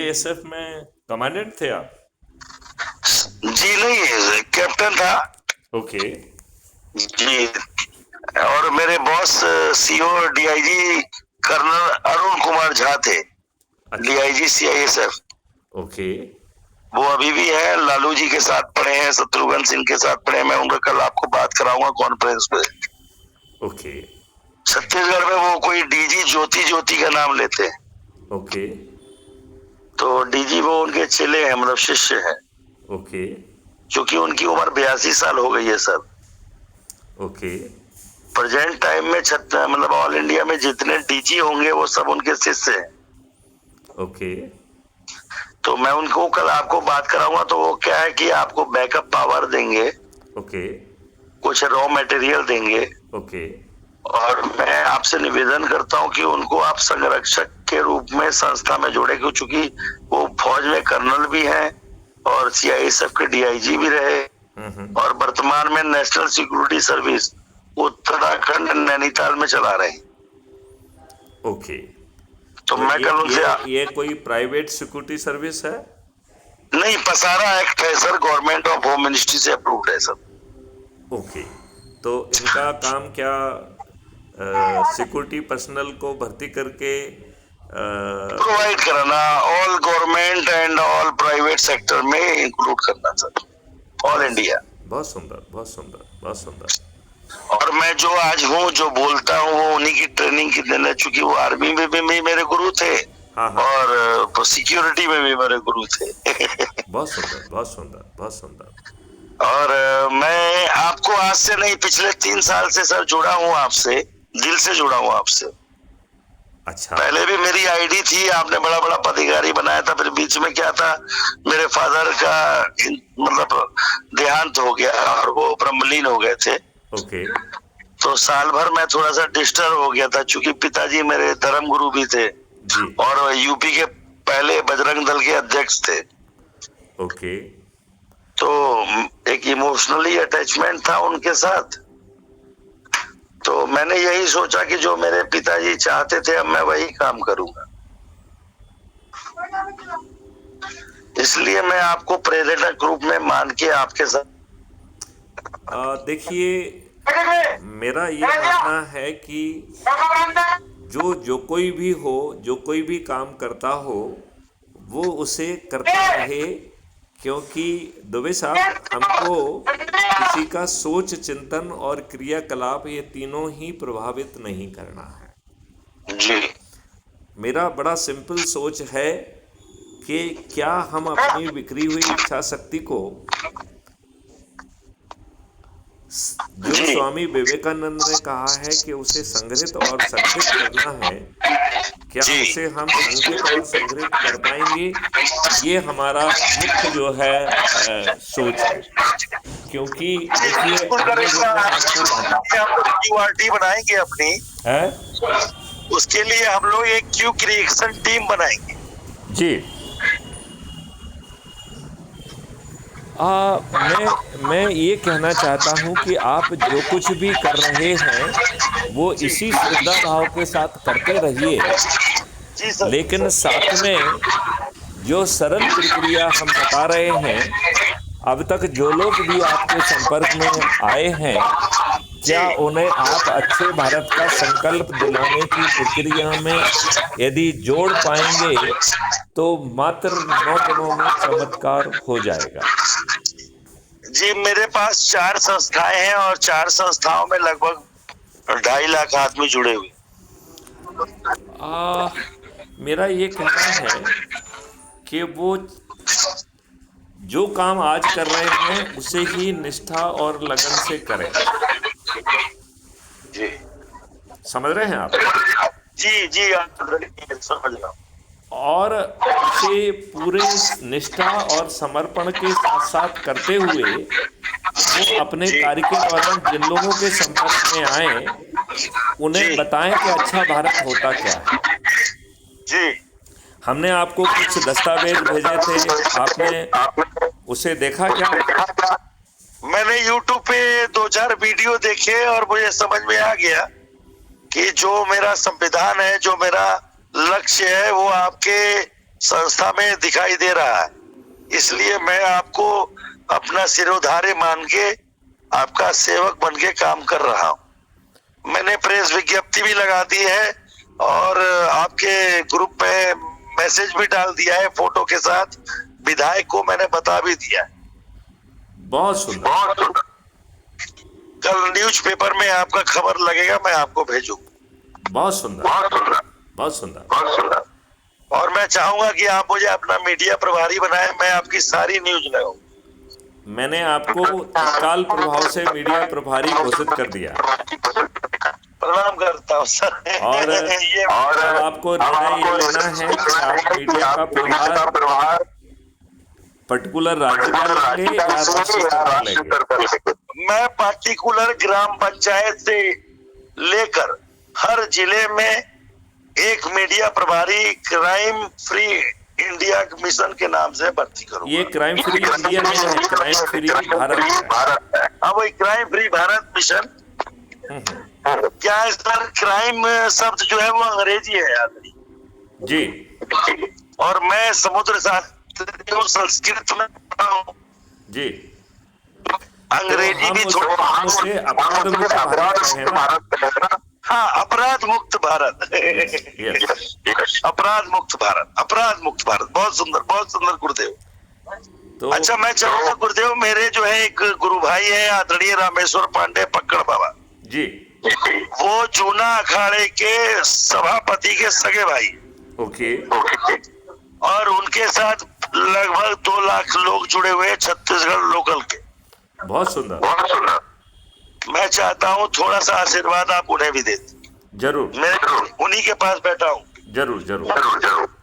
CISF में commandant थे आप? जी नहीं, कैप्टन था। ओके। जी। और मेरे boss CO DIG colonel Arun Kumar Jha थे। अच्छा। DIG CISF. ओके। वो अभी भी है, लालू जी के साथ पढ़े हैं, शत्रुघ्न सिंह के साथ पढ़े हैं। मैं उनका कल आपको बात कराऊंगा कॉन्फ्रेंस पे। ओके। छत्तीसगढ़ में वो कोई डीजी ज्योति का नाम लेते हैं। ओके। तो डीजी वो उनके चेले हैं, मतलब शिष्य हैं। ओके। क्योंकि उनकी उम्र 82 साल हो गई है सर। ओके। प्रेजेंट टाइम में मतलब ऑल इंडिया में जितने डीजी होंगे वो सब उनके शिष्य हैं। ओके। तो मैं उनको कल आपको बात कराऊंगा। तो वो क्या है कि आपको बैकअप पावर देंगे, ओके। कुछ रॉ मटेरियल देंगे। ओके। और मैं आपसे निवेदन करता हूं कि उनको आप संरक्षक के रूप में संस्था में जोड़े, क्योंकि वो फौज में कर्नल भी हैं और सीआईएसएफ के डीआईजी भी रहे और वर्तमान में national security service Uttarakhand Nainital में चला रहे हैं। ओके। तो मैं कल उनसे ये कोई प्राइवेट सिक्योरिटी सर्विस है? नहीं, पसारा एक्ट है sir, government of home ministry से अप्रूव्ड है सर। ओके। तो इनका काम क्या सिक्योरिटी पर्सनल को भर्ती करके प्रोवाइड कराना, all government and all private sector में इंक्लूड करना सर, ऑल इंडिया। बहुत सुंदर, बहुत सुंदर, बहुत सुंदर। और मैं जो आज हूँ, जो बोलता हूँ, वो उन्हीं की ट्रेनिंग की देना, चूंकि वो आर्मी में भी मेरे गुरु थे। हाँ हाँ। और सिक्योरिटी में भी मेरे गुरु थे। बहुत सुंदर, बहुत सुंदर, बहुत सुंदर। और मैं आपको आज से नहीं, पिछले 3 साल से सर जुड़ा हूँ आपसे, दिल से जुड़ा हूँ आपसे। अच्छा। पहले भी मेरी आईडी थी, आपने बड़ा बड़ा पदाधिकारी बनाया था, फिर बीच में क्या था, मेरे फादर का मतलब देहांत हो गया और वो ब्रह्मलीन हो गए थे। ओके। तो साल भर मैं थोड़ा सा डिस्टर्ब हो गया था, चूंकि पिताजी मेरे धर्म गुरु भी थे जी। और यूपी के पहले बजरंग दल के अध्यक्ष थे। ओके। तो एक इमोशनली अटैचमेंट था उनके साथ। तो मैंने यही सोचा कि जो मेरे पिताजी चाहते थे अब मैं वही काम करूंगा। इसलिए मैं आपको प्रेरक रूप में मान के आपके साथ देखिए, मेरा ये मानना है कि जो कोई भी हो, जो कोई भी काम करता हो, वो उसे करता रहे, क्योंकि दुबे साहब, हमको किसी का सोच, चिंतन और क्रियाकलाप ये तीनों ही प्रभावित नहीं करना है जी। मेरा बड़ा सिंपल सोच है कि क्या हम अपनी बिखरी हुई इच्छा शक्ति को, जो स्वामी विवेकानंद ने कहा है कि उसे संग्रहित और संगठित करना है, क्या उसे हम संगठित और संग्रहित कर पाएंगे? ये हमारा मुख्य जो है सोच है। क्योंकि देखिए, क्यूआरटी बनाएंगे अपनी है, उसके लिए हम लोग एक क्यू क्रिएशन टीम बनाएंगे जी। मैं ये कहना चाहता हूँ कि आप जो कुछ भी कर रहे हैं वो इसी श्रद्धा भाव के साथ करते रहिए, लेकिन साथ में जो सरल प्रक्रिया हम बता रहे हैं, अब तक जो लोग भी आपके संपर्क में आए हैं, क्या उन्हें आप अच्छे भारत का संकल्प दिलाने की प्रक्रिया में यदि जोड़ पाएंगे तो मात्र 9 दिनों में चमत्कार हो जाएगा। जी, मेरे पास 4 संस्थाएं हैं और 4 संस्थाओं में लगभग 2.5 लाख आदमी जुड़े हुए। मेरा ये कहना है कि वो जो काम आज कर रहे हैं उसे ही निष्ठा और लगन से करें। जी, समझ रहे हैं आप? जी जी, समझ रहा हूँ। और इसे पूरे निष्ठा और समर्पण के साथ साथ करते हुए वो अपने कार्य के दौरान जिन लोगों के संपर्क में आए उन्हें बताएं कि अच्छा भारत होता क्या है। जी, हमने आपको कुछ दस्तावेज भेजे थे, आपने उसे देखा क्या? मैंने YouTube पे 2-4 वीडियो देखे और मुझे समझ में आ गया कि जो मेरा संविधान है, जो मेरा लक्ष्य है, वो आपके संस्था में दिखाई दे रहा है। इसलिए मैं आपको अपना सिरोधार्य मान के आपका सेवक बन के काम कर रहा हूँ। मैंने प्रेस विज्ञप्ति भी लगा दी है और आपके ग्रुप में मैसेज भी डाल दिया है फोटो के साथ। विधायक को मैंने बता भी दिया है। बहुत सुंदर। कल न्यूज़पेपर में आपका खबर लगेगा, मैं आपको भेजूंगा। बहुत सुंदर। बहुत सुंदर। और मैं चाहूंगा कि आप मुझे अपना मीडिया प्रभारी बनाएं, मैं आपकी सारी न्यूज लगाऊं। मैंने आपको तत्काल प्रभाव से मीडिया प्रभारी घोषित कर दिया। प्रणाम करता हूँ सर। और अब आपको निर्णय ये लेना है कि आप मीडिया का प्रभार पर्टिकुलर राज्य का लेंगे या राष्ट्रीय स्तर पर लेंगे? मैं पार्टिकुलर ग्राम पंचायत से लेकर हर जिले में एक मीडिया प्रभारी क्राइम फ्री इंडिया मिशन के नाम से भर्ती करूंगा। ये क्राइम फ्री इंडिया नहीं है, क्राइम फ्री भारत है। हाँ, वही क्राइम फ्री भारत मिशन। क्या है सर, क्राइम शब्द जो है वो अंग्रेजी है आदमी जी, और मैं समुद्र शास्त्री हूँ, संस्कृत में पढ़ा हूँ जी। अंग्रेजी भी थोड़ा। अपराध मुक्त भारत है ना? हाँ, अपराध मुक्त भारत। यस। अपराध मुक्त भारत, अपराध मुक्त भारत। बहुत सुंदर गुरुदेव। तो अच्छा, मैं चाहूंगा गुरुदेव, मेरे जो है एक गुरु भाई है आदरणीय रामेश्वर पांडे पक्कड़ बाबा जी, वो जूना अखाड़े के सभापति के सगे भाई। ओके। और उनके साथ लगभग 2 लाख लोग जुड़े हुए हैं छत्तीसगढ़ लोकल के। बहुत सुंदर। मैं चाहता हूँ थोड़ा सा आशीर्वाद आप उन्हें भी दें। जरूर। मैं उन्हीं के पास बैठा हूँ। जरूर।